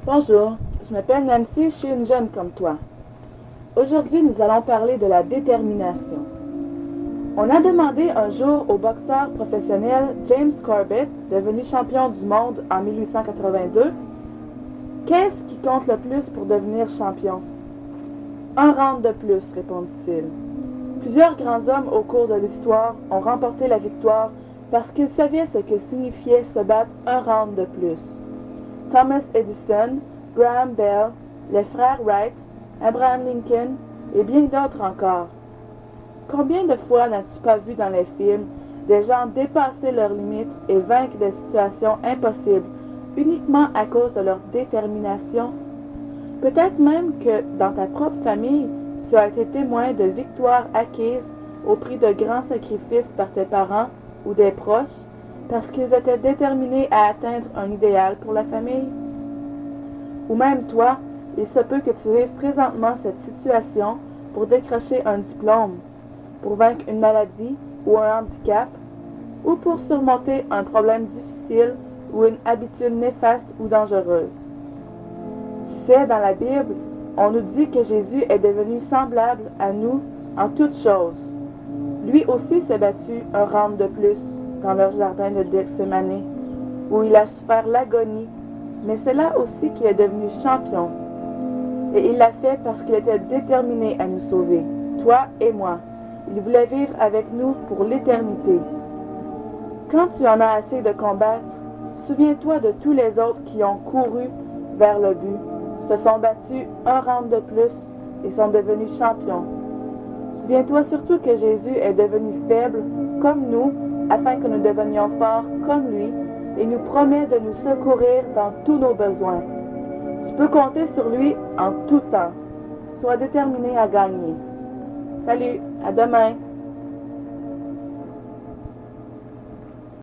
Bonjour, je m'appelle Nancy, je suis une jeune comme toi. Aujourd'hui, nous allons parler de la détermination. On a demandé un jour au boxeur professionnel James Corbett, devenu champion du monde en 1882, qu'est-ce qui compte le plus pour devenir champion? Un round de plus, répondit-il. Plusieurs grands hommes au cours de l'histoire ont remporté la victoire parce qu'ils savaient ce que signifiait se battre un round de plus. Thomas Edison, Graham Bell, les frères Wright, Abraham Lincoln et bien d'autres encore. Combien de fois n'as-tu pas vu dans les films des gens dépasser leurs limites et vaincre des situations impossibles uniquement à cause de leur détermination? Peut-être même que dans ta propre famille, tu as été témoin de victoires acquises au prix de grands sacrifices par tes parents ou des proches parce qu'ils étaient déterminés à atteindre un idéal pour la famille. Ou même toi, il se peut que tu vives présentement cette situation pour décrocher un diplôme, pour vaincre une maladie ou un handicap, ou pour surmonter un problème difficile ou une habitude néfaste ou dangereuse. Tu sais, dans la Bible, on nous dit que Jésus est devenu semblable à nous en toutes choses. Lui aussi s'est battu un round de plus dans leur jardin de Gethsémani, où il a souffert l'agonie, mais c'est là aussi qu'il est devenu champion. Et il l'a fait parce qu'il était déterminé à nous sauver, toi et moi. Il voulait vivre avec nous pour l'éternité. Quand tu en as assez de combattre, souviens-toi de tous les autres qui ont couru vers le but, se sont battus un round de plus et sont devenus champions. Souviens-toi surtout que Jésus est devenu faible comme nous, afin que nous devenions forts comme lui, et nous promet de nous secourir dans tous nos besoins. Tu peux compter sur lui en tout temps. Sois déterminé à gagner. Salut, à demain.